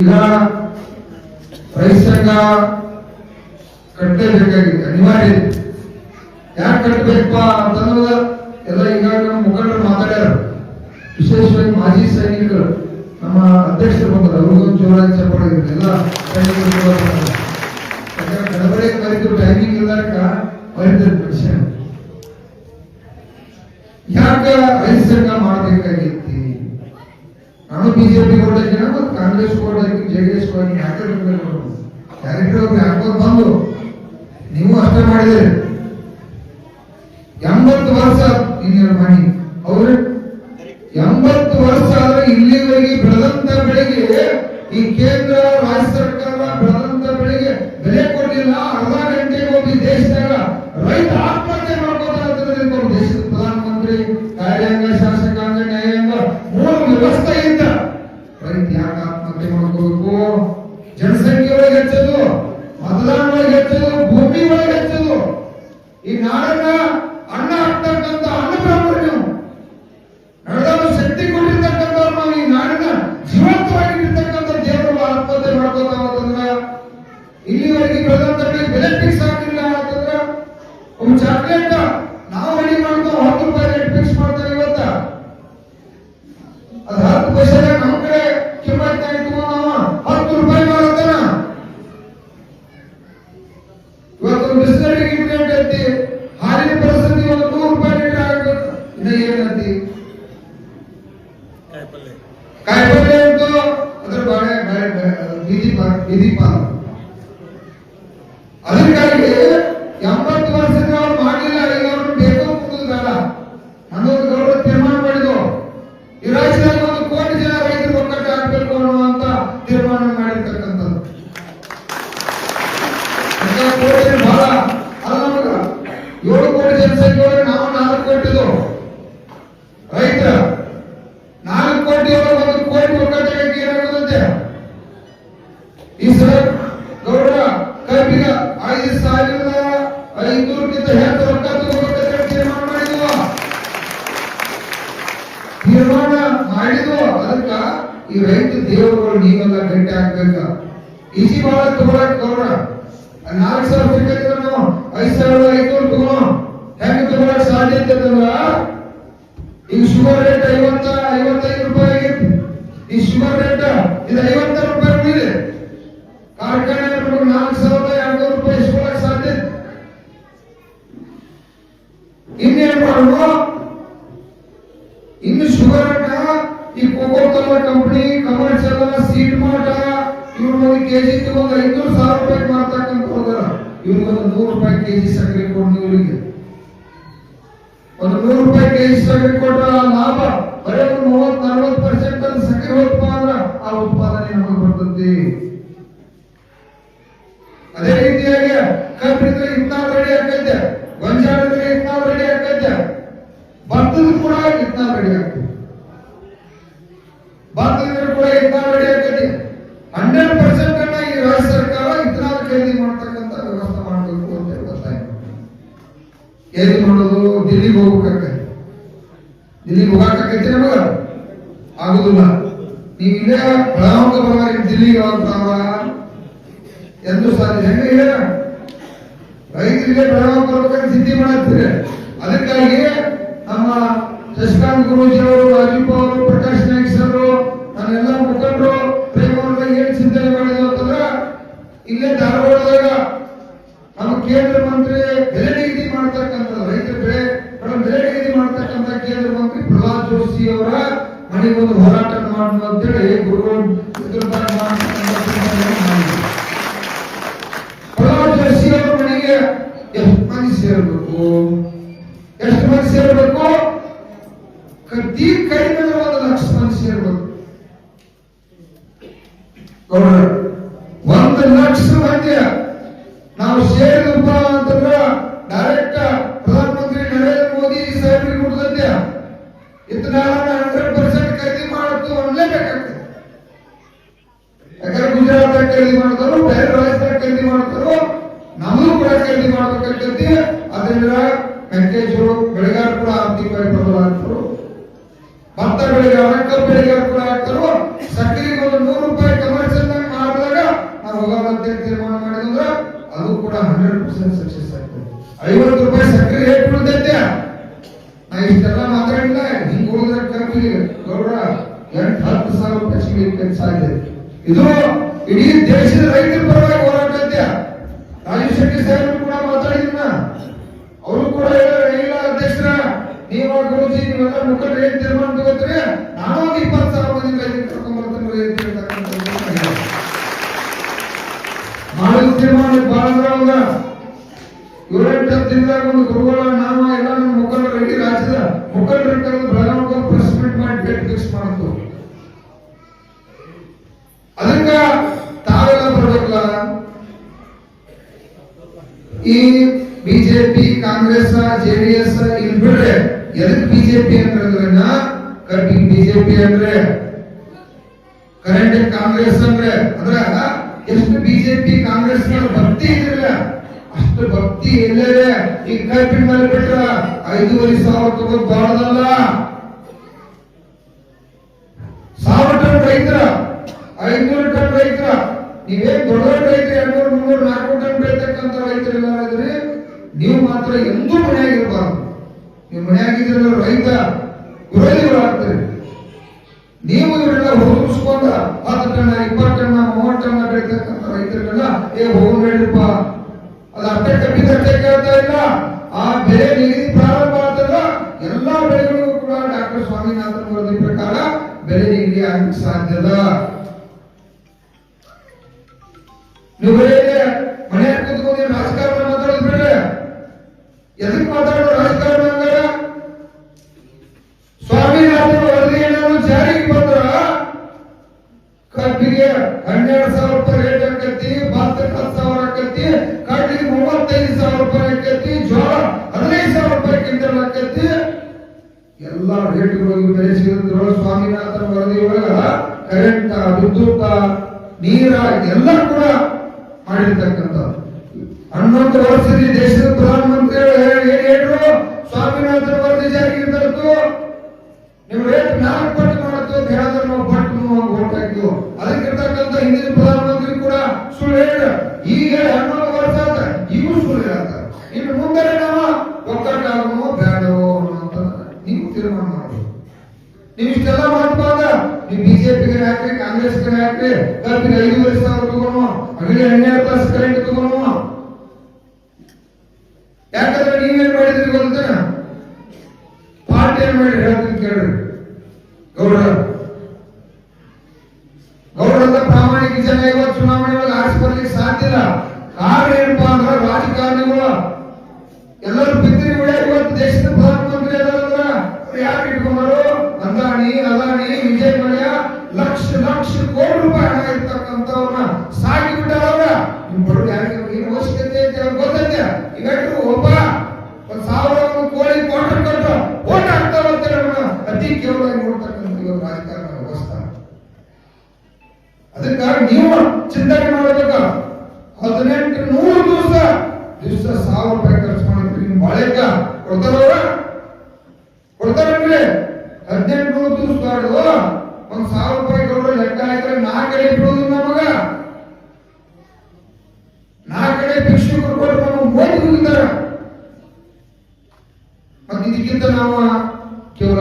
ಈಗ ರೈತ ಸಂಘ ಕಟ್ಟಲೇಬೇಕಾಗಿದೆ, ಅನಿವಾರ್ಯ. ಯಾಕೆ ಕಟ್ಟಬೇಕಪ್ಪ ಅಂತನ್ನೋದ ಎಲ್ಲ ಈಗಾಗಲೇ ಮುಖಂಡರು ಮಾತಾಡ್ಯಾರ. ವಿಶೇಷವಾಗಿ ಮಾಜಿ ಸೈನಿಕರು ನಮ್ಮ ಅಧ್ಯಕ್ಷರು ಬಂದರು, ಅವ್ರಿಗೊಂದು ಜೋರಾಗಿ ಚಪ್ಪಾಳೆ ಎಲ್ಲ ಸೈನಿಕರು ಗಡಬಡೆ ಕರೆದು ಟೈಮಿಂಗ್ ಇಲ್ಲಕ ಬರೀತಾರೆ ಮನುಷ್ಯ. ಯಾಕೆ ರೈತ ಸಂಘ ಮಾಡಬೇಕಾಗಿತ್ತು? ನಾನು ಬಿಜೆಪಿ ಕೊಡೋಕಿನ ಮತ್ತು ಕಾಂಗ್ರೆಸ್ ಕೊಡೋಕೆ ಜೆಡಿಎಸ್ ಕೊಡೋಕೆ ಯಾಕೆ ಕ್ಯಾರೆಕ್ಟರ್ ಹಾಕೋದು ಬಂದು ನೀವು ಅಷ್ಟೇ ಮಾಡಿದರೆ 80 ವರ್ಷ ಇನ್ನೇನು ಮಾಡಿ ಅವ್ರೆ 80 ವರ್ಷ ಆದ್ರೆ ಇಲ್ಲಿವರೆಗೆ ಬೆಳೆದಂತ ಬೆಳೆಗೆ ಈ ಕೇಂದ್ರ ರಾಜ್ಯ ಸರ್ಕಾರ ಬೆಳೆದಂತ ಬೆಳೆಗೆ ಬೆಲೆ ಕೊಡಲಿಲ್ಲ. ಅರ್ಧ ಗಂಟೆಗೆ ಹೋಗಿ ದೇಶದಾಗ ರೈತ ಆತ್ಮಹತ್ಯೆ ಮಾಡ್ಕೋತಾರೆ. ದೇಶದ ಪ್ರಧಾನಮಂತ್ರಿ ಕಾರ್ಯಾಂಗ, ಶಾಸಕಾಂಗ, ನ್ಯಾಯಾಂಗ 3 ವ್ಯವಸ್ಥೆಯಿಂದ ರೈತ ಯಾಕೆ ಆತ್ಮಹತ್ಯೆ ಮಾಡ್ಕೋಬೇಕು? ಜನಸಂಖ್ಯೆ ಒಳಗೆ ಹೆಚ್ಚದು, ಮತದಾನ ಒಳಗೆ ಹೆಚ್ಚದು, ಭೂಮಿ ಒಳಗೆ ಹೆಚ್ಚದು. ಈ ನಾಡನ್ನ ಅನ್ನ ಹಾಕ್ತಕ್ಕಂಥ ಅನ್ನ ಬ್ರಾಹ್ಮಣ ನಡೆದಾದ ಶಕ್ತಿ ಕೊಟ್ಟಿರ್ತಕ್ಕಂಥವ್ರು ನಾವು ಈ ನಾಡಿನ ಜೀವಂತವಾಗಿರ್ತಕ್ಕಂಥ ದೇವರು ಆತ್ಮಹತ್ಯೆ ಮಾಡ್ಕೋತಾವಂತಂದ್ರ ಇಲ್ಲಿವರೆಗೆ ಬೆಳೆದಂತ ಬೆಲೆ ಫಿಕ್ಸ್ ಆಗಿಲ್ಲ ಅಂತಂದ್ರ ಒಂದು ಚಾಕ್ಲೇಟ್ ನಾವು ರೆಡಿ ಮಾಡ್ತಾವ 10 ರೂಪಾಯಿ ರೇಟ್ ಫಿಕ್ಸ್ ಮಾಡ್ತಾರೆ. ಇವತ್ತ ಅದು 10 ಪೈಸೆ ನಮ್ಮ ಕಡೆ ಕಿಮ್ಮತ್ ಇಟ್ಕೊಂಡು 10 ರೂಪಾಯಿ ಮಾರತಾನ. ಇವತ್ತು ಬಿಸ್ಲರಿಗೆ ಇಂಡಿಯಂಟ್ ಐತಿ, ಹಾಲಿನ ಪರಿಸ್ಥಿತಿ ಒಂದು 100 ರೂಪಾಯಿ ಲೀಟರ್ ಆಗಬೇಕು. ಇನ್ನ ಏನಂತಿ ಕಾಯಿಪಲ್ಲೆ ಉಂಟು, ಅದ್ರ ಬೀದಿ ಪಾಲ. ಅದಕ್ಕಾಗಿ 80 ವರ್ಷದಿಂದ ಅವ್ರು ಮಾಡಲಿಲ್ಲ, ಈಗ ಅವ್ರು ಬೇಕು ಬೇಡ ಅನ್ನೋದು ಗೌರವ ತೀರ್ಮಾನ ಮಾಡಿದ್ವು. ಈ ರಾಜ್ಯದಲ್ಲಿ 1 ಕೋಟಿ ಜನ ರೈತರು ಒಕ್ಕಟ್ಟು ಹಾಕಬೇಕು ಅನ್ನುವಂತ ತೀರ್ಮಾನ ಮಾಡಿರ್ತಕ್ಕಂಥದ್ದು. ಬಹಳ ಅಲ್ಲ, ನಮಗ 7 ಕೋಟಿ ಜನಸಂಖ್ಯೆ ಒಳಗೆ ನಾವು 4 ಕೋಟಿದು ರೈತ, 4 ಕೋಟಿ ಒಳಗೆ 1 ಕೋಟಿ ಒಕ್ಕಟ್ಟಿಗೆ ಏನಾಗುತ್ತದೆ? ಈ ಸಲ ಗೌರವ ಕಬ್ಬಿಗೆ 5,500ಕ್ಕಿಂತ ಹೆಚ್ಚು ರೊಕ್ಕ ತಗೋಬೇಕಂತ ತೀರ್ಮಾನ ಮಾಡಿದ್ವು. ಅದಕ್ಕ ಈ ರೈತ ದೇವರುಗಳು ನೀವೆಲ್ಲ ಗಟ್ಟಿ ಆಗ್ಬೇಕ. ಈಜಿ ಬಹಳ ತಗೊಳಕ್ ಗೌರವ 4,000 ಸಿಕ್ಕಿದ್ರೆ ನಾವು 5,500 ತಗೋ ಹೆಂಗ್ ತಗೊಳಕ್ ಸಾಧ್ಯತೆ ಇರ್ತದಲ್ಲ. ಈಗ ಶುಗರ್ ರೇಟ್ 55 ರೂಪಾಯಿ ಆಗಿತ್ತು. ಈ ಶುಗರ್ ರೇಟ್ ಇದು 50 ರೂಪಾಯಿ ಇದೆ. ಕಾರ್ಖಾನೆ 4,200 ರೂಪಾಯಿ ಇಸ್ಕೊಳ್ಳಕ್ ಸಾಧ್ಯ. ಇನ್ನೇನ್ ಮಾಡುವ? ಇನ್ನು ಶುಗರ್ ಈ cocoa Cola company, commercial, seed ಮಾಟ ಇವ್ರು ಒಂದು ಕೆಜಿ ತಗೊಂಡು 500,000 ರೂಪಾಯಿ ಮಾರ್ತಕ್ಕಂಥ ಹೋದಾರ. ಇವ್ರಿಗೊಂದು 100 ರೂಪಾಯಿ ಕೆಜಿ ಸಕ್ಕರೆ ಕೊಟ್ಟು ಇವರಿಗೆ ಒಂದು 100 ರೂಪಾಯಿ ಕೆಜಿ ಸಕ್ಕರೆ ಕೊಟ್ಟ ಲಾಭ ಬರೀ 30-40% ಅಲ್ಲಿ ಸಕ್ಕರೆ ಹೋಗ್ಪ ಅಂದ್ರ ಆ ಉತ್ಪಾದನೆ ನಮಗೆ ಬರ್ತದೆ. ಅದೇ ರೀತಿಯಾಗಿ ಕಬ್ಬಿದ್ರೆ ಇತ್ನಾಲ್ ರೆಡಿ ಆಗ್ತೈತೆ, ಗೊಂಜಾಳಿದ್ರೆ ಇತ್ನಾಲ್ ರೆಡಿ ಆಗ್ತೈತೆ, ಭತ್ತದ ಕೂಡ ಇತ್ನಾಲ್ ರೆಡಿ ಆಗ್ತದೆ. ಭತ್ತದ ಕೂಡ ಇತ್ನಾಲ್ ರೆಡಿ ಆಗ್ತದೆ. 100% ಅನ್ನ ಈ ರಾಜ್ಯ ಸರ್ಕಾರ ಇತ್ನಾಲ್ ಖರೀದಿ ಮಾಡ್ತಕ್ಕಂಥ ವ್ಯವಸ್ಥೆ ಮಾಡಬೇಕು ಅಂತ ಗೊತ್ತಾಯ್ತು. ಏನು ಮಾಡೋದು? ದಿಲ್ಲಿಗೆ ಹೋಗ್ಬೇಕಾಗ್ತದೆ. ದಿಲ್ಲಿಗೆ ಹೋಗಕ್ಕಾಗೈತೆ ನಮಗ ಆಗುದಿಲ್ಲ. ನೀವು ಇಲ್ಲೇ ಬೆಳಗಾವಿಗೆ ಬರೋರಿಗೆ ದಿಲ್ಲಿಗೆ ಹೋಗ್ತಾವ ಎಂದು ಸಾಧ್ಯ ಹೆಂಗ ಇಲ್ಲ. ರೈತರಿಗೆ ಬೆಳಗಾವಿ ಬರ್ಬೇಕಂತ ಸಿದ್ಧಿ ಮಾಡತ್ತೀರಿ. ಅದಕ್ಕಾಗಿ ನಮ್ಮ ಶಶಿಕಾಂತ್ ಗುರೂಜಿ ಅವರು, ರಾಜೀವ್ ಅವರು, ಪ್ರಕಾಶ್ ನಾಯ್ಕ್ ಸರ್, ನಾನೆಲ್ಲ ಮುಖಂಡರು ಪ್ರೇಮವರ್ಗ ಏನ್ ಚಿಂತನೆ ಮಾಡಿದ್ರು ಅಂತಂದ್ರ ಇಲ್ಲೇ ಧಾರವಾಡದಾಗ ನಮ್ಮ ಕೇಂದ್ರ ಮಂತ್ರಿ ಬೆಲೆ ನಿಗದಿ ಮಾಡ್ತಕ್ಕಂಥ ರೈತರ ಬೆಲೆ ನಿಗದಿ ಮಾಡ್ತಕ್ಕಂಥ ಕೇಂದ್ರ ಮಂತ್ರಿ ಪ್ರಹ್ಲಾದ್ ಜೋಶಿ ಅವರ ಮನೆಗೆ ಒಂದು ಹೋರಾಟ ಮಾಡುವ ಅಂತೇಳಿ ಗುರುಗಳು ಪ್ರಹ್ಲಾದ್ ಜೋಶಿ ಅವರ ಮನೆಗೆ ಎಷ್ಟು ಮಂದಿ ಸೇರಬೇಕು? ಎಷ್ಟು ಮಂದಿ ಸೇರಬೇಕು? ಅತಿ ಕಡಿಮೆ 1 ಲಕ್ಷ ಮಂದಿ ಸೇರಬೇಕು. 1 ಲಕ್ಷ ಮಂದಿ ನಾವು ಸೇರಿದಪ್ಪ ಅಂತಂದ್ರ ಡೈರೆಕ್ಟ್ ಪ್ರಧಾನಮಂತ್ರಿ ನರೇಂದ್ರ ಮೋದಿ ಸಾಹೇಬ್ರಿಗೆ ಕೊಡ್ತಂತೆ. ಇದನ್ನೆಲ್ಲ 100% ಖರೀದಿ ಮಾಡತ್ತು ಅನ್ಲೇಬೇಕಾಗ್ತದೆ. ಯಾಕಂದ್ರೆ ಗುಜರಾತ್ ಖರೀದಿ ಮಾಡ್ತಾರೋ, ಬೇರೆ ರಾಜ್ಯದಾಗ ಖರೀದಿ ಮಾಡ್ತಾರೋ, ನಮಗೂ ಕೂಡ ಖರೀದಿ ಮಾಡ್ಬೇಕಾಗ್ತೈತಿ. ಅದರಿಂದ ಮೆಕ್ಕೆಜೋಳ ಬೆಳೆಗಾರ ಕೂಡ ಆರ್ಥಿಕವಾಗಿ ಪ್ರಬಲ ಆಗ್ತಾರೋ, ಭತ್ತ ಬೆಳೆಗಾರ, ಕಬ್ಬು ಬೆಳೆಗಾರ ಕೂಡ ಆಗ್ತಾರೋ. ಸಕ್ಕರೆಗೆ ಒಂದು 100 ರೂಪಾಯಿ ಕಮರ್ಷಿಯಲ್ 100% ಸಕ್ಸಸ್ ಆಗ್ತದೆ. 50 ರೂಪಾಯಿ ಸಕ್ಕರೆ ರೇಟ್ ಉಳಿದೈತೆ. ನಾ ಇಷ್ಟೆಲ್ಲ ಮಾತಾಡಿಲ್ಲ, ಹಿಂಗ್ ಉಳಿದ್ರೆ ಕಬ್ಬಿಗೆ ಗೌಡ 8-10 ಸಾವಿರ ರೂಪಾಯಿ ಸಿಗಲಿಕ್ಕೆ ಸಾಧ್ಯ. ಇದು ಇಡೀ ದೇಶದ ರೈತರ ಪರವಾಗಿ ಹೋರಾಟ ಐತೆ. ರಾಜೀವ್ ಶೆಟ್ಟಿ ಸಾಹೇಬರು ಕೂಡ ಮಾತಾಡಿದ್ನ, ಅವರು ಕೂಡ ಇಲ್ಲ ಅಧ್ಯಕ್ಷರ ನೀವು ಗುರುಜಿ ನೀವೆಲ್ಲ ಮುಖಂಡರು ಏನ್ ತೀರ್ಮಾನ ತಗೋತೀರಿ, ನಾನು 20,000 ಮಂದಿ ರೈತರು ಕರ್ಕೊಂಡ್ಬರ್ತೇನೆ ಮಾಡಿದ ತೀರ್ಮಾನ ಬಹಳ ಇವರೆಂಟು ದಿನದಾಗ ಒಂದು ಗುರುಗಳ ನಾವು ಎಲ್ಲ ನಮ್ಮ ಮುಖಂಡರು ಇಡೀ ರಾಜ್ಯದ ಮುಖಂಡರ ಕರೆದು ಬೆಳಗಾವಿ ಪ್ರೆಸ್ ಮೀಟ್ ಮಾಡಿ ಡೇಟ್ ಫಿಕ್ಸ್ ಮಾಡ್ತು. ಅದಕ್ಕ ತಾವೆಲ್ಲ ಬರ್ಬೇಕಲ್ಲ. ಈ ಬಿಜೆಪಿ ಕಾಂಗ್ರೆಸ್ ಜೆಡಿಎಸ್ ಇಲ್ಲಿ ಬಿಡ್ರೆ ಎದಕ್ ಬಿಜೆಪಿ ಅಂದ್ರೆ ಕಟ್ಟಿಂಗ್ ಬಿಜೆಪಿ ಅಂದ್ರೆ ಕರೆಂಟ್ ಕಾಂಗ್ರೆಸ್ ಅಂದ್ರೆ ಎಷ್ಟು ಬಿಜೆಪಿ ಕಾಂಗ್ರೆಸ್ ಭಕ್ತಿ ಇದ್ರಿಲ್ಲ ಅಷ್ಟು ಭಕ್ತಿ ಎಲ್ಲೇ ಈ ಕಟ್ಟಿಂಗ್ ಮೇಲೆ ಬಿಟ್ರ 5,500 ತಗೋದ್ ಬಾಳದಲ್ಲ. 1,000 ಟನ್ ರೈತರ 500 ಟನ್ ರೈತರ ನೀವೇನ್ ದೊಡ್ಡ ರೈತರು 200, 300, 400 ಟನ್ ಬೆಳಿತಕ್ಕಂಥ ರೈತರೆಲ್ಲ ಇದ್ರಿ. ನೀವು ಮಾತ್ರ ಎಂದೂ ಮನೆಯಾಗಿರ್ಬಾರ್ದು. ನೀವು ಮನೆಯಾಗಿದ್ರೆ ರೈತ ವಿರೋಧಿಗಳಾಗ್ತೀರಿ. ನೀವು ಇವರೆಲ್ಲ ಹುಡುಗಿಸ್ಕೊಂಡ 10 ಟನ್ 20 ಟನ್ 30 ಟನ್ ಬೆಳಿತಕ್ಕಂಥ ರೈತರಿಗೆಲ್ಲ ಹೋಗ್ಬೇಡ್ರಿಪ್ಪ, ಅದು ಅಷ್ಟೇ ಕಟ್ಟಿದಷ್ಟೇ ಕೇಳ್ತಾ ಇಲ್ಲ. ಆ ಬೆಲೆ ನಿಗದಿ ಪ್ರಾರಂಭ ಆದಾಗ ಎಲ್ಲಾ ಬೆಳೆಗಳಿಗೂ ಕೂಡ ಡಾಕ್ಟರ್ ಸ್ವಾಮಿನಾಥನ್ ವರದಿ ಪ್ರಕಾರ ಬೆಲೆ ನಿಗದಿ ಆಗಲಿಕ್ಕೆ ಸಾಧ್ಯ ಇಲ್ಲ. ನೀವು ಮನೆ ಕೂತ್ಕೊಂಡು ರಾಜಕಾರಣ ಮಾತಾಡೋದು ಬೇರೆ. ಎದಕ್ ಮಾತಾಡೋದು ರಾಜಕಾರಣ ಅಂದ್ರೆ ಸ್ವಾಮಿನಾಥನ್ ವರದಿ ಏನಾದ್ರು ಜಾರಿಗೆ ಬಂದ್ರ ಕಬ್ಬಿಗೆ 12,000 ರೂಪಾಯಿ ರೇಟ್ ಆಕತಿ, ಭತ್ತಕ್ಕೆ 10,000 ಆಕತಿ, ಕಡ್ಲಿಗೆ 35,000 ರೂಪಾಯಿ ಆಕತಿ, ಜೋಳ 15,000 ರೂಪಾಯಿ ಕ್ವಿಂಟಲ್ ಆಕತಿ. ಎಲ್ಲಾ ರೇಟ್ಗಳಿಗೆ ಬೆಲೆ ಸಿಗಿದ್ರು ಸ್ವಾಮಿನಾಥನ್ ವರದಿ ಒಳಗ ಕರೆಂಟ್, ವಿದ್ಯುತ್, ನೀರ ಎಲ್ಲ ಕೂಡ ಮಾಡಿರ್ತಕ್ಕಂಥ 11 ವರ್ಷದಲ್ಲಿ ದೇಶದ ಪ್ರಧಾನಮಂತ್ರಿಗಳು ಏನ್ ಹೇಳಿದ್ರು, ಸ್ವಾಮಿನಾಥನ್ ವರದಿ ಜಾರಿಗೆ ತರತು, ನೀವು ರೇಟ್ 4 ಪಟ್ಟು ಮಾಡತ್ತು ಅಂತ ಹೇಳಿದ್ರೆ ನಾವು ಪಟ್ಟು ಓಟ್ ಹಾಕಿದ್ವು. ಅದಕ್ಕಿರ್ತಕ್ಕಂಥ ಹಿಂದಿನ ಪ್ರಧಾನಮಂತ್ರಿ ಕೂಡ ಸುಳ್ಳು ಹೇಳ, ಈಗ 11 ವರ್ಷ ಆದ ಈಗೂ ಸುಳ್ಳು ಹೇಳ್ತಾರೆ. ಇನ್ನು ಮುಂದೆ ನಾವು ಒಕ್ಕಟ್ಟಾಗೋ ಬೇಡವೋ ಅಂತ ನೀವು ತೀರ್ಮಾನ ಮಾಡೋದು. ನೀವು ಇಷ್ಟೆಲ್ಲ ಮಾಡ್ಬಾರ್ದ. ನೀವು ಬಿಜೆಪಿಗೆ ಹಾಕ್ರಿ, ಕಾಂಗ್ರೆಸ್ಗೆ ಹಾಕ್ರಿ, ಕಬ್ಬಿಗೆ 5,500 ತಗೋಣ, ಅಗಲಿ 12 ತಾಸು ಕರೆಂಟ್ ತಗೋಣ. ಯಾಕಂದ್ರೆ ನೀವೇನ್ ಮಾಡಿದ್ರಿ ಗೊತ್ತೇನ? ಪಾರ್ಟಿ ಏನ್ ಮಾಡಿ ಹೇಳ್ತೀನಿ ಕೇಳ್ರಿ. ಗೌಡರ ಪ್ರಾಮಾಣಿಕ ಜನ ಇವತ್ತು ಚುನಾವಣೆ ಒಳಗೆ ಆರಿಸಿ ಬರ್ಲಿಕ್ಕೆ ಸಾಧ್ಯ ಇಲ್ಲ. ಕಾರಣ ಏನಪ್ಪಾ ಅಂದ್ರೆ ರಾಜಕಾರಣಿಗಳು ಎಲ್ಲರೂ ಬಿದ್ದಿರಿ ಉಳಿಯಾಗ ಇವತ್ತು ದೇಶದ ಪ್ರಧಾನಮಂತ್ರಿ ಅದಾರಂದ್ರ ಯಾರು ಇಟ್ಕೊಂಡ್ರು? ಅಂದಾಣಿ, ಅದಾಣಿ, ವಿಜಯ್ ಮಲ್ಯ ಲಕ್ಷ ಕೋಟಿ ರೂಪಾಯಿ ಹಣ ಇರ್ತಕ್ಕಂಥವ್ರನ್ನ ಸಾಕಿ ಬಿಟ್ಟಾರ. ನಿಮ್ ಬಡವರು ಯಾರಿಗೆ ಏನು ಅವಶ್ಯಕತೆ ಅಂತ ಗೊತ್ತೈತೆ. ಈಗ ಒಬ್ಬ 1,000 ಕೋಳಿ ಕ್ವಾರ್ಟರ್ ಕೊಟ್ಟು ಓಟ್ ಹಾಕ್ತಾರಂತ ಅತಿ ಕೇವಲವಾಗಿ ನೋಡ್ತಕ್ಕಂಥ ರಾಜಕಾರಣ ವ್ಯವಸ್ಥೆ. ಅದಕ್ಕಾಗಿ ನೀವು ಚಿಂತನೆ ಮಾಡಬೇಕು. 1800 ದಿವಸ 1,000 ರೂಪಾಯಿ ಖರ್ಚು ಮಾಡಿದ್ರಿ. ನಿಮ್ ಬಾಳೆಕ ಕೊಡ್ತಾರನ್ರಿ? 1800 ದಿವಸ ಬಾಡು 1,000 ರೂಪಾಯಿ ಕೊಡೋ ಲೆಕ್ಕ ಹಾಕಿದ್ರೆ 4 ಕಡೆ ಬಿಡೋದು ನಮಗ. 4 ಕಡೆ ಭಿಕ್ಷುಕರು ಕೊಟ್ಟು ನಮಗೆ ಮೋದಿ ಹೋಗಿದ್ದಾರೆ. ಮತ್ತೆ ಇದಕ್ಕಿಂತ ನಾವು ಕೇವಲ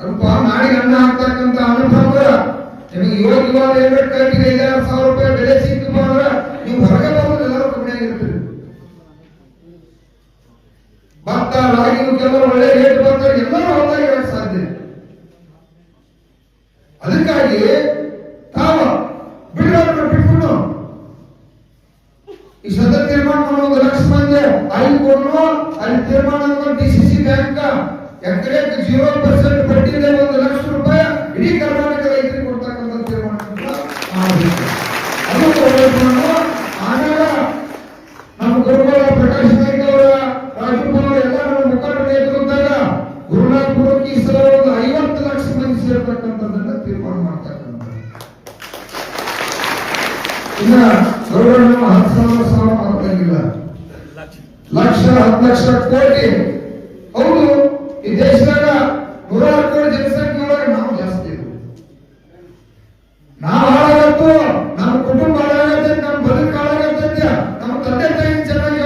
ಅಲ್ಪ ನಾಡಿಗೆ ಅನ್ನ ಹಾಕ್ತಕ್ಕಂಥ ಅನ್ನಭಾವ ನಿಮಗೆ ಯೋಗ್ಯವಾದ ಏರ್ಬೇಟ್ ಕಟ್ಟಿಗೆ 5,000 ರೂಪಾಯಿ ಬೆಲೆ ಸಿಕ್ತಪ್ಪ ಅಂದ್ರೆ ನೀವು ಹೊರಗೆ ಬರೋದು ಎಲ್ಲರೂ ಕಮ್ಮಿಯಾಗಿರ್ತೀರಿ. ಭತ್ತ ರಾಗಿ ಕೆಲವರು ಒಳ್ಳೆ ರೇಟ್ ಬರ್ತಾರೆ, ಎಲ್ಲರೂ ಹೊರದಾಗಿ ಹೇಳಕ್ ಸಾಧ್ಯ. ಅದಕ್ಕಾಗಿ ತಾವು ಬಿಟ್ಬಿಟ್ಟು ಈ ಸದಾ ತೀರ್ಮಾನ ಮಾಡೋದು 1 ಲಕ್ಷ ಮಂದಿ ಅಲ್ಲಿ ಕೊಡೋಣ. ಅಲ್ಲಿ ತೀರ್ಮಾನ ಡಿಸಿಸಿ ಬ್ಯಾಂಕ್ ಎಕರೆಗೆ 0% ಬಡ್ಡಿಗೆ 1 ಲಕ್ಷ ರೂಪಾಯಿ ಇಡೀ ಕರ್ನಾಟಕ ರೈತರಿಗೆ ಕೊಡ್ತಕ್ಕಂಥ ತೀರ್ಮಾನ ಆಮೇಲೆ ನಮ್ಮ ಗುರುಗಳ ಪ್ರಕಾಶ್ ನಾಯ್ಕ ಅವರ, ರಾಜೀವ್ ಅವರ ಎಲ್ಲ ನಮ್ಮ ಮುಖಂಡರ ನೇತೃತ್ವದಾಗ ಗುರುನಾಥಪುರಕ್ಕೆ ಈ ಸಲ 50 ಲಕ್ಷ ಮಂದಿ ಸೇರ್ತಕ್ಕಂಥದ್ದನ್ನ ತೀರ್ಮಾನ ಮಾಡ್ತಕ್ಕಂಥ. ಇನ್ನ ಗೌರವ 10,000 ಮಾಡ್ತಂಗಿಲ್ಲ, ಲಕ್ಷ 10 ಲಕ್ಷ ಕೋಟಿ. ಹೌದು, ಈ ದೇಶದಾಗ 106 ಕೋಟಿ ಜನಸಂಖ್ಯೆ ಒಳಗೆ ನಾವು ಜಾಸ್ತಿ ಇದ್ದೀವಿ. ನಾವು ಹಾಳಾಗತ್ತು, ನಮ್ಮ ಕುಟುಂಬ ಹಾಳಾಗತ್ತೆ, ನಮ್ಮ ಬದುಕು ಹಾಳಾಗತ್ತೆ, ನಮ್ಮ ತಂದೆ ತಾಯಿ ಚೆನ್ನಾಗಿ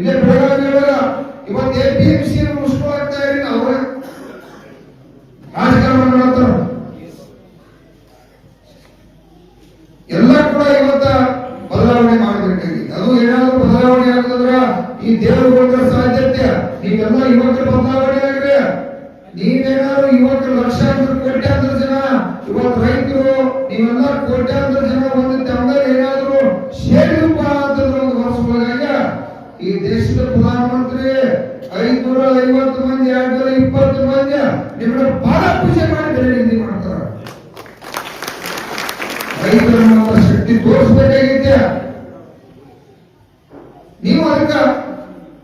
ಇಲ್ಲೇ ಬೆಳಗಾವಿ ಒಳಗ ಇವತ್ತು APMC ಉಳಿಸ್ಕೊಳ್ತಾ ಇರಿ ಅವ್ರ ರಾಜಕಾರಣ ಮಾಡ್ತಾರ. ಎಲ್ಲ ಕೂಡ ಇವತ್ತ ಬದಲಾವಣೆ ಮಾಡಬೇಕಾಗಿದೆ. ಅದು ಏನಾದ್ರು ಬದಲಾವಣೆ ಆಗದ್ರ ಈ ದೇವರು ಬಂದ ಸಾಧ್ಯತೆ ನೀವೆಲ್ಲ ಯುವಕರು ಬದಲಾವಣೆ ಆಗ್ರಿ. ನೀವೇನಾದ್ರು ಯುವಕರು ಲಕ್ಷಾಂತರ ಕೋಟ್ಯಾಂತರ ಜನ ಇವತ್ತು ರೈತರು ನೀವೆಲ್ಲ ಕೋಟ್ಯಾಂತರ ಜನ ಒಂದು ತಂದಲ್ಲಿ ಏನಾದ್ರು ಸೇರಿದಪ್ಪ ಅಂತಂದ್ರೆ ಒಂದು ವರ್ಷದೊಳಗ ಈ ದೇಶದ ಪ್ರಧಾನಮಂತ್ರಿ 550 ಮಂದಿ 220 ಮಂದಿ ನಿಮ್ಮನ್ನ ಬಹಳ ಪೂಜೆ ಮಾಡಿ ಬೆಲೆ ನಿಧಿ ಮಾಡ್ತಾರ. ರೈತರ ಶಕ್ತಿ ತೋರಿಸಬೇಕಾಗಿದೆ. ನೀವು ಅದಕ್ಕ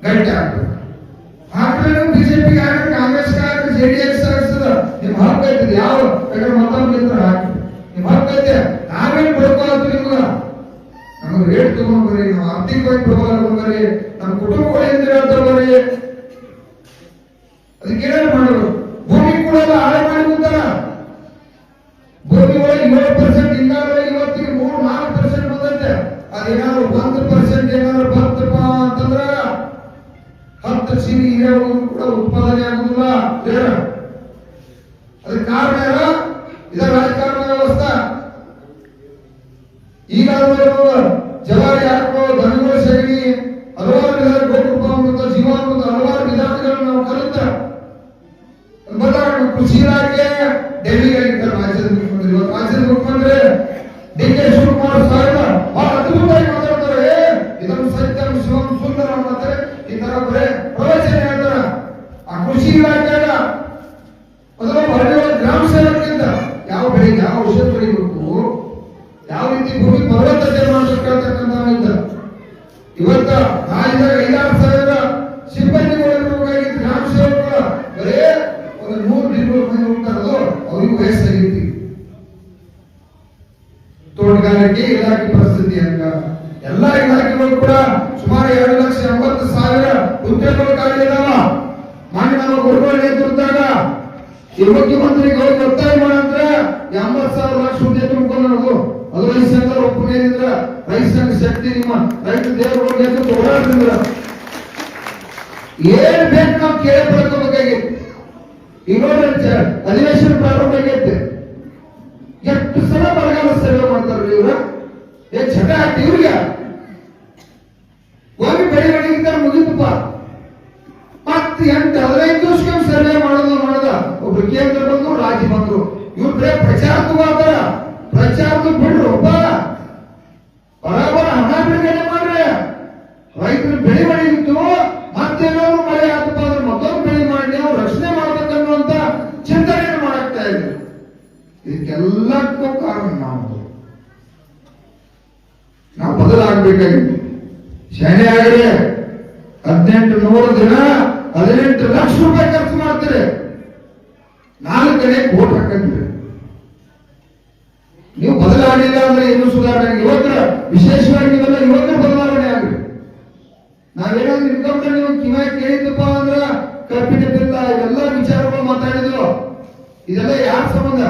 ಗಟ್ಟಿ ಆಗ್ಬೇಕು. ಆದ್ರೆ ಬಿಜೆಪಿ ಹಾಕಿ ಕಾಂಗ್ರೆಸ್ ಹಾಕಿ JDS ಹಾಕ್ತದ ನಿಮ್ ಹಕ್ಕ ಐತದ ಯಾವ ಮತ್ತೊಂದು ಹಾಕಿ ನಿಮ್ ಹಕ್ಕ ಐತೆ. ನಾವೇನ್ ಬಡ್ಕೋದು ನಿಮ್ಗ ನಮ್ಗೆ ರೇಟ್ ತಗೊಂಡ್ ಬರ್ರಿ, ನಾವು ಆರ್ಥಿಕವಾಗಿ ಪ್ರಬಲ ಬರ್ರಿ, ನಮ್ಮ ಕುಟುಂಬಗಳಿಂದ ಬರ್ರಿ. ಅದಕ್ಕೇನೇನು ಮಾಡೋದು? ಭೂಮಿ ಕೂಡ ಹಾಳು ಮಾಡಿ ಕೂತಾರ. ಭೂಮಿ ಒಳಗೆ 7% ಹಿಂಗಾದ್ರೆ ಇವತ್ತಿಗೆ 3-4% ಬಂದೈತೆ. ಅದೇನಾದ್ರು 1% ಏನಾದ್ರು ಬರ್ತಪ್ಪ ಅಂತಂದ್ರ 10 ಚೀನಿ ಕೂಡ ಉತ್ಪಾದನೆ ಆಗುದಿಲ್ಲ. ಅದಕ್ಕೆ ಕಾರಣ ಇದ ರಾಜಕಾರಣ ವ್ಯವಸ್ಥೆ. ಈಗಾಗಲೇ ಜವಾರಿ ಹಾಕೋ ದನಗಳ ಸಗಣಿ ಹಲವಾರು ವಿಧಾನ ಗೋಕೃಪಾಮೃತ ಜೀವಾಮೃತ ಹಲವಾರು ವಿಧಾನಗಳನ್ನು ನಾವು ಕಲಿತ ಕೃಷಿ ಇಲಾಖೆ ಡೆಲ್ಲಿಗೆ ರಾಜ್ಯದ ಮುಖ್ಯಮಂತ್ರಿ ಇವತ್ತು ರಾಜ್ಯದ ಮುಖ್ಯಮಂತ್ರಿ DK ಶಿವಕುಮಾರ್ ಸಾಹೇಬ ಬಹಳ ಅದ್ಭುತವಾಗಿ ಮಾತಾಡ್ತಾರೆ. ಇದನ್ನು ಸತ್ಯಂ ಶಿವಂ ಸುಂದರ ಅಂತಾರೆ. ಈ ತರ ಬರೇ ಪ್ರವಚನ ಹೇಳ್ತಾರ. ಆ ಕೃಷಿ ಇಲಾಖೆಯ ಮೊದಲ ಹಳ್ಳಿಯ ಗ್ರಾಮ ಸೇವಕರಿಂದ ಯಾವ ಬೆಳೆಗೆ ಯಾವ ಔಷಧ ಬೆಳಿಬೇಕು, ಯಾವ ರೀತಿ ಭೂಮಿ ಫಲವತ್ತತೆ ಮಾಡಬೇಕಂತ ಇವತ್ತ ರಾಜ್ಯದಾಗ 5,000 ಸಿಬ್ಬಂದಿಗಳಿರ್ಬೇಕಾಗಿತ್ತು. ಗ್ರಾಮ ಸೇವಕರು ಬರೇ ಒಂದು 100-200 ಮಂದಿ ಹೋಗ್ತಾರದು. ಅವ್ರಿಗೂ ವಯಸ್ಸಾಗಿತ್ತು. ತೋಟಗಾರಿಕೆ ಇಲಾಖೆ ಪರಿಸ್ಥಿತಿ ಹಂಗ. ಎಲ್ಲಾ ಇಲಾಖೆಗಳು ಕೂಡ ಸುಮಾರು 2,80,000 ಉದ್ಯೋಗಗಳು ಖಾಲಿ ಇದಾವ. ಮಾನ್ಯ ನಮ್ಮ ಗುರುಗಳ ನೇತೃತ್ವದಾಗ ಈ ಮುಖ್ಯಮಂತ್ರಿಗೆ ಹೋಗಿ ಒತ್ತಾಯ ಮಾಡಂದ್ರೆ 80,000 ಲಕ್ಷ ಹುದ್ದೆ ತುಂಬಿಕೊಂಡು ಅದು ರೈತ ಸಂಘ ಒಪ್ಪನೇರಿದ್ರ ರೈತ ಸಂಘ ಶಕ್ತಿ ನಿಮ್ಮ ರೈತ ದೇವರು ನೇತೃತ್ವ ಹೋರಾಡ್ತಿದ್ರ ಏನ್ ಬೇಕು ನಾವು ಕೇಳಿ ಪಡ್ಕೋಬೇಕಾಗಿತ್ತು. ಈಗ ನೋಡ್ರಿ ಅಧಿವೇಶನ ಪ್ರಾರಂಭ ಆಗೈತೆ. ಎಷ್ಟು ಸಲ ಬರಗಾಲ ಸರ್ವೆ ಮಾಡ್ತಾರ್ರಿ ಇವ್ರ. ಚಟ ಆಗ್ತಿ ಇವ್ರಿಗೆ ಹೋಗಿ ಬೆಳೆ ಬೆಳಗಿಂತ ಮುಗಿತಪ್ಪ. ಮತ್ತೆ 8-15 ದಿವಸಕ್ಕೆ ಸರ್ವೆ ಮಾಡೋದ ಒಬ್ರು ಕೇಂದ್ರ ಬಂದ್ರು ರಾಜ್ಯ ಬಂದ್ರು. ಇವ್ರು ಬರೇ ಪ್ರಚಾರಕ್ಕೂ ಮಾಡ್ತಾರ. ಪ್ರಚಾರದ ಬಿಡ್ರು ಒಬ್ಬ ಬರಾಬರ ಹಣ ಬಿಡುಗಡೆ ಮಾಡ್ರೆ ರೈತರು ಬೆಳೆ ಬೆಳೆಯಿತ್ತು. ಮತ್ತೇನಾದ್ರು ಮಳೆ ಆಗ್ತಪ್ಪ ಅಂದ್ರೆ ಮತ್ತೊಂದು ಬೆಳೆ ಮಾಡಿ ನಾವು ರಕ್ಷಣೆ ಮಾಡ್ಬೇಕನ್ನುವಂತ ಚಿಂತನೆಯನ್ನು ಮಾಡಾಕ್ತಾ ಇದ್ರು. ಇದಕ್ಕೆಲ್ಲಕ್ಕೂ ಕಾರಣ ನಾವು ಬದಲಾಗಬೇಕಾಗಿತ್ತು. ಶಾಲೆ ಆಗಲಿ 1800 ದಿನ 18 ಲಕ್ಷ ರೂಪಾಯಿ ಖರ್ಚು ಮಾಡ್ತಾರೆ. 4 ಕಡೆ ಕೋಟಿ ಹಾಕಂತೀರಿ. ನೀವು ಬದಲಾವಣೆ ಅಂದ್ರೆ ಇನ್ನೂ ಸುಧಾರಣೆ. ಯುವಕರ ವಿಶೇಷವಾಗಿ ನೀವೆಲ್ಲ ಯುವಕರ ಬದಲಾವಣೆ ಆಗ್ರಿ. ನಾವೇನಾದ್ರು ಇನ್ಕಮ್ ನೀವು ಕಿವಿಯಾಗಿ ಕೇಳಿದ್ದಪ್ಪ ಅಂದ್ರ ಕಬ್ಬಿನ ಬಿಲ್ಲ ಇವೆಲ್ಲ ವಿಚಾರಗಳು ಮಾತಾಡಿದ್ರು. ಇದೆಲ್ಲ ಯಾರ ಸಂಬಂಧ?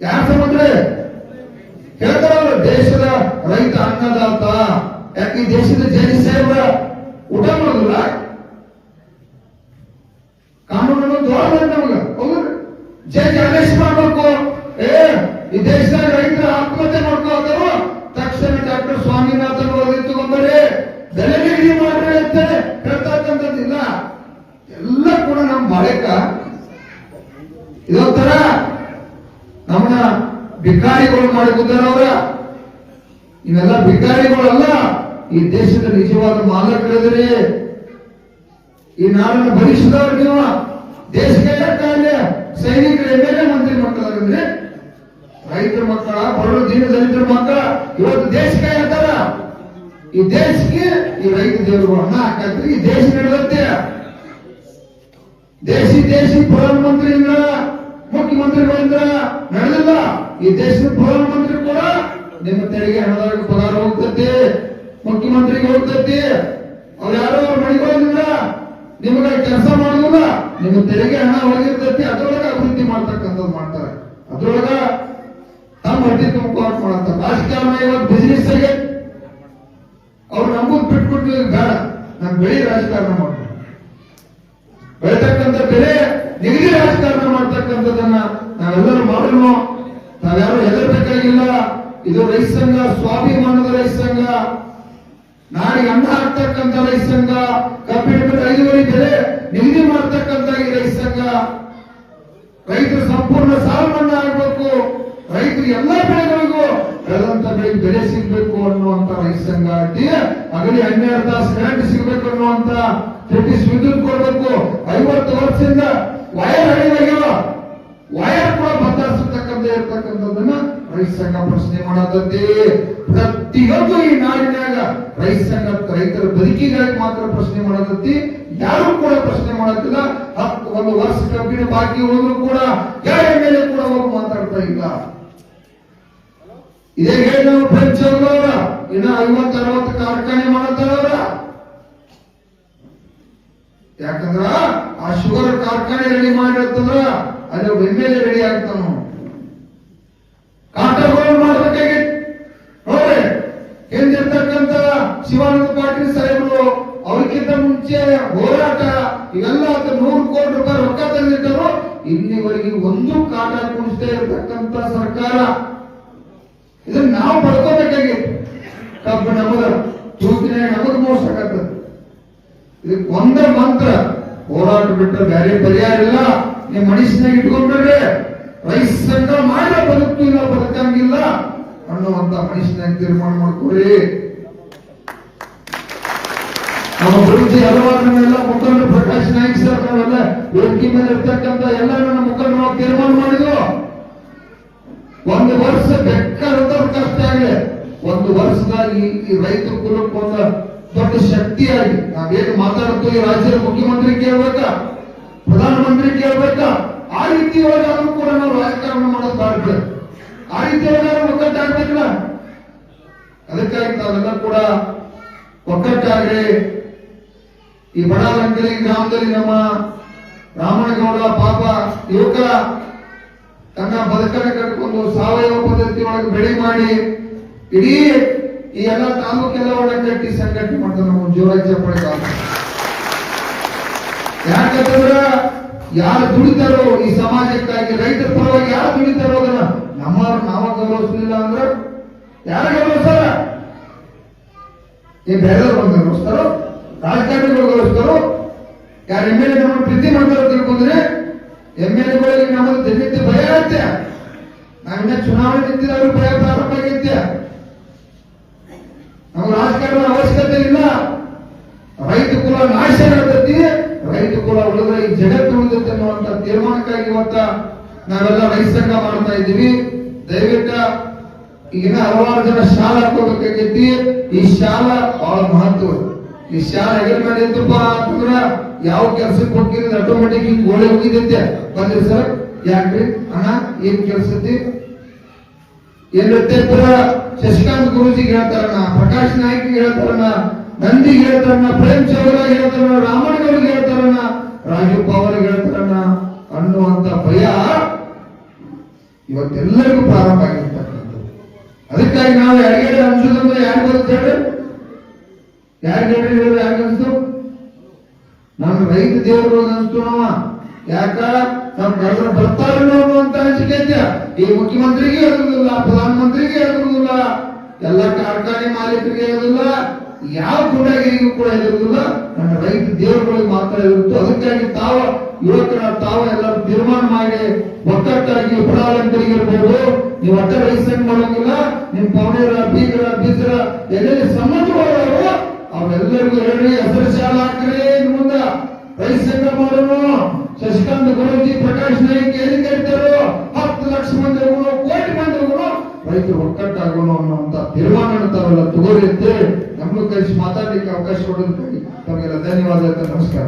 ಯಾರ ಸಂಬಂಧ ಹೇಳ್ತಾರಲ್ಲ, ದೇಶದ ರೈತ ಅನ್ನದಾತ. ಯಾಕೆ ಈ ದೇಶದ ಜಡ್ಜ್ ಸಾಹೇಬ್ರ ಊಟ ಮಾಡೋದಿಲ್ಲ? ಕಾನೂನನ್ನು ದೊಡ್ಡ ನಮ್ಗ ಹೌದು. ಜಡ್ಜ್ ಅರೆಸ್ಟ್ ಮಾಡ್ಬೇಕು. ಈ ದೇಶದಾಗ ರೈತರ ಆತ್ಮಹತ್ಯೆ ಮಾಡ್ಕೋತಾರೋ ತಕ್ಷಣ ಡಾಕ್ಟರ್ ಸ್ವಾಮಿನಾಥನ್ ವರದಿ ತಗೊಂಬರಿ ಬೆಲೆ ನಿಗದಿ ಮಾಡ್ರಿ ಅಂತ ಹೇಳ್ತಕ್ಕಂಥದ್ದಿಲ್ಲ. ಎಲ್ಲ ಕೂಡ ನಮ್ಮ ಬಾಳೆಕ ಇದೊಂಥರ ನಮ್ಮನ್ನ ಭಿಕಾರಿಗಳು ಮಾಡಿದ್ದಾರವ್ರ. ಇವೆಲ್ಲ ಭಿಕಾರಿಗಳಲ್ಲ, ಈ ದೇಶದ ನಿಜವಾದ ಮಾಲಕರಿದ್ರಿ. ಈ ನಾಡನ್ನು ಭರಿಸಿದವ್ರು ನೀವು. ದೇಶಕ್ಕೆ ಸೈನಿಕರ MLA ಮಂತ್ರಿ ಮಕ್ಕಳಾಗಂದ್ರೆ ರೈತರ ಮಕ್ಕಳ ಬಡವ ದೀನ ದಲಿತರ ಮಕ್ಕಳ ಇವತ್ತು ದೇಶಕ್ಕೆ ಹೇಳ್ತಾರ. ಈ ದೇಶಕ್ಕೆ ಈ ರೈತ ದೇವರು ಅನ್ನ ಹಾಕಂದ್ರೆ ಈ ದೇಶ ನಡೆದಂತೆ. ದೇಶಿ ಪ್ರಧಾನಮಂತ್ರಿಯಿಂದ ಮುಖ್ಯಮಂತ್ರಿಗಳಿಂದ ನಡೆದಿಲ್ಲ. ಈ ದೇಶದ ಪ್ರಧಾನಮಂತ್ರಿ ಕೂಡ ನಿಮ್ಮ ತೆರಿಗೆ ಹಣದಾಗ ಪಗಾರ ಹೋಗ್ತತಿ, ಮುಖ್ಯಮಂತ್ರಿಗೆ ಹೋಗ್ತತಿ. ಅವ್ರು ಯಾರೋ ಅವ್ರ ಮನೆಗಳಿಂದ ನಿಮಗೆ ಕೆಲಸ ಮಾಡೋದಿಲ್ಲ. ನಿಮ್ಮ ತೆರಿಗೆ ಹಣ ಹೋಗಿರ್ತತಿ. ಅದ್ರೊಳಗೆ ಅಭಿವೃದ್ಧಿ ಮಾಡ್ತಕ್ಕಂಥದ್ದು ಮಾಡ್ತಾರೆ. ಅದ್ರೊಳಗ ತಮ್ಮ ಹೊಟ್ಟೆ ತುಂಬ ಮಾಡಂತ ರಾಜಕಾರಣ ಇವತ್ತು ಬಿಸಿನೆಸ್ ಆಗಿ ಅವ್ರು ನಮ್ಮ ಬೇಡ, ನಾನು ಬೆಳೆ ರಾಜಕಾರಣ ಮಾಡ್ತೀನಿ. ಬೆಳತಕ್ಕಂಥ ಬೆಲೆ ನಿಗದಿ ರಾಜಕಾರಣ ಮಾಡ್ತಕ್ಕಂಥದನ್ನ ನಾವೆಲ್ಲರೂ ಮಾಡೋಣ. ನಾವ್ಯಾರು ಹೆದರ್ಬೇಕಾಗಿಲ್ಲ. ಇದು ರೈತ ಸಂಘ, ಸ್ವಾಭಿಮಾನದ ರೈತ ಸಂಘ, ನಾಡಿಗೆ ಅನ್ನ ಹಾಕ್ತಕ್ಕಂಥ ರೈತ ಸಂಘ, ಕಬ್ಬಿನ ಬೆಲೆ 5 ಬೆಲೆ ನಿಗದಿ ಮಾಡ್ತಕ್ಕಂಥ ಈ ರೈತ ಸಂಘ. ರೈತರು ಸಂಪೂರ್ಣ ಸಾಲ ಮನ್ನಾ ಆಗಬೇಕು, ರೈತರು ಎಲ್ಲಾ ಬೆಳೆಗಳಿಗೂ ಬೆಳೆದಂತ ಬೆಳೆಗೆ ಬೆಲೆ ಸಿಗ್ಬೇಕು ಅನ್ನುವಂತ ರೈತ ಸಂಘ. ಅಗಲಿ 12 ತಾಸು ಕರೆಂಟ್ ಸಿಗ್ಬೇಕು ಅನ್ನುವಂತ ಬ್ರಿಟಿಷ್ ವಿದ್ಯುತ್ ಕೊಡಬೇಕು. 50 ವರ್ಷದಿಂದ ವೈರ್ ಹಳಿದಾಗಿಲ್ಲ, ವೈರ್ ಕೂಡ ಬದಲಾಯಿಸತಕ್ಕಂಥ ಇರ್ತಕ್ಕಂಥದ್ದನ್ನ ರೈತ ಸಂಘ ಪ್ರಶ್ನೆ ಮಾಡತೈತಿ. ಪ್ರತಿಯೊಂದು ಈ ನಾಡಿನಾಗ ರೈತ ಸಂಘ ರೈತರ ಬದುಕಿಗಾಗಿ ಮಾತ್ರ ಪ್ರಶ್ನೆ ಮಾಡತೈತಿ, ಯಾರು ಕೂಡ ಪ್ರಶ್ನೆ ಮಾಡತ್ತಿಲ್ಲ. 1 ವರ್ಷ ಕಬ್ಬಿನ ಬಾಕಿ ಹೋದ್ರು ಕೂಡ ಯಾರ ಮೇಲೆ ಕೂಡ ಅವರು ಮಾತಾಡ್ತಾ ಇಲ್ಲ. ಇದೇ ಹೇಳಿ ನಾವು ಫ್ರೆಂಚ್ ಅವರ ಇನ್ನ 50-60 ಕಾರ್ಖಾನೆ ಮಾಡತ್ತಾರ. ಯಾಕಂದ್ರ ಆ ಶುಗರ್ ಕಾರ್ಖಾನೆ ರೆಡಿ ಮಾಡಿರ್ತಂದ್ರ ಅಲ್ಲಿ MLA ರೆಡಿ ಆಗ್ತಾನ. ಕಾಟಗಳು ಮಾಡ್ಬೇಕಾಗಿತ್ತು ನೋಡ್ರಿ. ಹಿಂದಿರ್ತಕ್ಕಂಥ ಶಿವಾನಂದ ಪಾಟೀಲ್ ಸಾಹೇಬರು ಅವ್ರಿಗಿಂತ ಮುಂಚೆ ಹೋರಾಟ ಇವೆಲ್ಲ 100 ಕೋಟಿ ರೂಪಾಯಿ ರೊಕ್ಕ ತಂದಿಟ್ಟರು. ಇಲ್ಲಿವರೆಗೆ ಒಂದು ಕಾಟ ಕುಣಿಸ್ತಾ ಇರತಕ್ಕಂಥ ಸರ್ಕಾರ. ಇದನ್ನ ನಾವು ಪಡ್ಕೋಬೇಕಾಗಿತ್ತು. ಕಬ್ಬು ನಮಗ, ತೂಕಿನ ನಮಗ ಮೋಸಕ್ಕಂಥದ್ದು. ಇದಕ್ಕೆ ಒಂದೇ ಮಂತ್ರ, ಹೋರಾಟ ಬಿಟ್ಟರೆ ಬೇರೆ ಪರಿಹಾರ ಇಲ್ಲ. ನೀವು ಮನುಷ್ಯನಾಗ ಇಟ್ಕೊಂಡ್ರೆ ರೈತ ಸಂಘ ಮಾಡಿದ ಬದುಕಿಲ್ಲ, ಬದುಕಂಗಿಲ್ಲ ಅನ್ನುವಂತ ಮನುಷ್ಯನಾಗ ತೀರ್ಮಾನ ಮಾಡ್ಕೊರಿ. ನಮ್ಮ ವಿರುದ್ಧ ಹಲವಾರು ನಮ್ಮೆಲ್ಲ ಮುಖಂಡರು, ಪ್ರಕಾಶ್ ನಾಯ್ಕ ಸರ್, ನಾವೆಲ್ಲ ವೇದಿಕೆ ಮೇಲೆ ಇರ್ತಕ್ಕಂಥ ಎಲ್ಲ ನನ್ನ ಮುಖಂಡರು ನಾವು ತೀರ್ಮಾನ ಮಾಡಿದ್ವು. 1 ವರ್ಷ ಬೇಕಾದವ್ರು ಕಷ್ಟ ಆಗಲಿ, 1 ವರ್ಷದಲ್ಲಿ ಈ ರೈತ ಕುಲಕ್ಕೆ ಒಂದು ದೊಡ್ಡ ಶಕ್ತಿಯಾಗಿ ನಾವೇನು ಮಾತಾಡ್ತೀವಿ, ರಾಜ್ಯದ ಮುಖ್ಯಮಂತ್ರಿ ಕೇಳ್ಬೇಕಾ, ಪ್ರಧಾನಮಂತ್ರಿ ಕೇಳ್ಬೇಕಾ, ಆ ರೀತಿ ಒಳಗಾದ್ರೂ ಕೂಡ ನಾವು ರಾಜಕಾರಣ ಮಾಡೋದು ಬಾಳ್ಬೇಕು. ಆ ರೀತಿ ಒಳಗಾದ್ರೂ ಒಕ್ಕಟ್ಟಾಗ್ಬೇಕಲ್ಲ. ಅದಕ್ಕಾಗಿ ತಾವೆಲ್ಲ ಕೂಡ ಒಕ್ಕಟ್ಟಾಗ್ರಿ. ಈ ಬಡಾಲಂಕರಿ ಗ್ರಾಮದಲ್ಲಿ ನಮ್ಮ ರಾಮನಗೌಡ ಪಾಪ ಯುವಕ ತನ್ನ ಬದುಕನ್ನು ಕಟ್ಕೊಂಡು ಸಾವಯವ ಪದ್ಧತಿ ಒಳಗೆ ಬೆಳೆ ಮಾಡಿ ಇಡೀ ಈ ಎಲ್ಲ ತಾಲೂಕೆಲ್ಲ ಒಳಗೆ ಕಟ್ಟಿ ಸಂಘಟನೆ ಮಾಡ್ತಾರೆ. ನಾವು ಜೋರಾಗಿ ಚಪ್ಪಾಳೆ. ಯಾಕಂತಂದ್ರ ಯಾರು ದುಡಿತಾರೋ ಈ ಸಮಾಜಕ್ಕಾಗಿ, ರೈತರ ಪರವಾಗಿ ಯಾರು ದುಡಿತಾರೋ ಅದನ್ನ ನಮ್ಮವ್ರು ನಾವ ಗೌರವಿಸಲಿಲ್ಲ ಅಂದ್ರೆ ಯಾರು ಗೌರವಿಸ್ತಾರ? ಈ ಬೇರೆದವ್ರು ಗೌರವಿಸ್ತಾರೋ, ರಾಜಕಾರಣಿಗಳು ಗೌರವಿಸ್ತಾರೋ? ಯಾರು MLA ನಮ್ಮನ್ನು ಪ್ರೀತಿ ಮಾಡ್ತಾರೋ ತಿಳ್ಕೊಂಡ್ರೆ MLAಗಳಿಗೆ ನಮ್ಮದು ದಿನಕ್ಕೆ ಭಯ ಆಗತ್ತೆ. ನಾವಿನ್ನ ಚುನಾವಣೆ ನಿಂತಿದ್ರೆ ಅವ್ರಿಗೆ ಭಯ ಪ್ರಾರಂಭ ಆಗೈತೆ. ನಮ್ಗೆ ರಾಜಕಾರಣದ ಅವಶ್ಯಕತೆ ಇಲ್ಲ. ರೈತ ಕುಲ ನಾಶ ಆಗತೈತಿ, ರೈತ ಕುಲ ಉಳಿದ್ರೆ ಈ ಜಗತ್ತು ಉಳಿದೈತೆ ಅನ್ನುವಂತ ತೀರ್ಮಾನಕ್ಕಾಗಿ ಇವತ್ತ ನಾವೆಲ್ಲ ರೈತ ಸಂಘ ಮಾಡ್ತಾ ಇದ್ದೀವಿ. ದಯವಿಟ್ಟು ಈಗಿನ ಹಲವಾರು ಜನ ಶಾಲಾ ಹಾಕೋಬೇಕಾಗೈತಿ. ಈ ಶಾಲಾ ಬಹಳ ಮಹತ್ವ. ಈ ಶಾಲಾ ಹೆಗಲ ಮೇಲೆ ಇತ್ತಪ್ಪ ಅಂತಂದ್ರ ಯಾವ ಕೆಲ್ಸಕ್ಕೆ ಹೋಗಿದ್ರೆ ಆಟೋಮೆಟಿಕ್ ಹಿಂಗ್ ಗೋಳೆ ಹೋಗಿದೈತೆ. ಬಂದ್ರಿ ಸರ್, ಯಾಕ್ರಿ ಅಣ್ಣ ಏನ್ ಕೆಲ್ಸತಿ ಏನಿರುತ್ತೆ? ಶಶಿಕಾಂತ್ ಗುರೂಜಿಗೆ ಹೇಳ್ತಾರಣ್ಣ, ಪ್ರಕಾಶ್ ನಾಯ್ಕ ಹೇಳ್ತಾರಣ್ಣ, ನಂದಿಗೆ ಹೇಳ್ತಾರಣ್ಣ, ಪ್ರೇಮ್ ಚೌರ ಹೇಳ್ತಾರಣ್ಣ, ರಾಮಣ್ಣವ್ರಿಗೆ ಹೇಳ್ತಾರಣ್ಣ, ರಾಜು ಪವಾರ್ಗೆ ಹೇಳ್ತಾರಣ್ಣ ಅನ್ನುವಂತ ಭಯ ಇವತ್ತೆಲ್ಲರಿಗೂ ಪ್ರಾರಂಭ ಆಗಿರ್ತಕ್ಕಂಥದ್ದು. ಅದಕ್ಕಾಗಿ ನಾವು ಯಾರಿಗೆ ಅನ್ಸೋದಂದ್ರೆ ಯಾರು ಬರುತ್ತೆ ಹೇಳಿ? ಯಾರಿಗೆ ಹೇಳಿ? ಯಾರಿಗೆ ಅನ್ಸ್ತು? ನಮ್ಮ ರೈತ ದೇವರು ಅನ್ಸ್ತು. ನಾವ ಯಾಕ ನಮ್ ಕಳೆದ್ರೆ ಬರ್ತಾರೇನೋ ಅನ್ನುವಂತ ಅನಿಸಿಕೆ ಐತೆ. ಈ ಮುಖ್ಯಮಂತ್ರಿಗೆ ಹೇಳುದಿಲ್ಲ, ಪ್ರಧಾನಮಂತ್ರಿಗೆ ಹೇಳುದಿಲ್ಲ, ಎಲ್ಲ ಕಾರ್ಖಾನೆ ಮಾಲೀಕರಿಗೆ ಹೇಳುದಿಲ್ಲ, ಯಾವ ಗುಂಡಾಗಿರಿಗೂ ಕೂಡ ಹೇಳುದಿಲ್ಲ. ನನ್ನ ರೈತ ದೇವರುಗಳಿಗೆ ಮಾತ್ರ ಇರುತ್ತೆ. ಅದಕ್ಕಾಗಿ ತಾವ ಯುವಕರ ತಾವ ಎಲ್ಲರೂ ತೀರ್ಮಾನ ಮಾಡಿ ಒಕ್ಕಟ್ಟಾಗಿ ಬಡಾಲಂಕರಿಗೆ ಇರ್ಬೋದು. ನೀವು ಒಟ್ಟ ರೈತ ಸಂಘ ಮಾಡೋಂಗಿಲ್ಲ, ನಿಮ್ ಪೌಣರ ಬೀಗರ ಬೀಜರ ಎಲ್ಲೆಲ್ಲಿ ಸಂಬಂಧಗಳು ಅವೆಲ್ಲರಿಗೂ ಹೇಳಿ ಹೆಸರು ಶಾಲೆ ಹಾಕ್ರಿ. ಮುಂದ ರೈತ ಸಂಘ ಮಾಡೋಣ. ಶಶಿಕಾಂತ್ ಗುರೂಜಿ, ಪ್ರಕಾಶ್ ನಾಯ್ಕ ಎಲ್ಲಿ ಕರಿತಾರೋ 10 ಲಕ್ಷ ಮಂದಿ ಹೋಗೋಣ, ಕೋಟಿ ಮಂದಿ ಹೋಗೋಣ, ರೈತರು ಒಕ್ಕಟ್ಟಾಗೋಣ ಅನ್ನುವಂತ ತೀರ್ಮಾನ ತಾವೆಲ್ಲ ತಗೋರಿ ಅಂತೇಳಿ ನಮ್ಗೂ ಕಳಿಸಿ ಮಾತಾಡ್ಲಿಕ್ಕೆ ಅವಕಾಶ ಕೊಡೋದಕ್ಕಾಗಿ ತಮಗೆಲ್ಲ ಧನ್ಯವಾದ. ನಮಸ್ಕಾರ.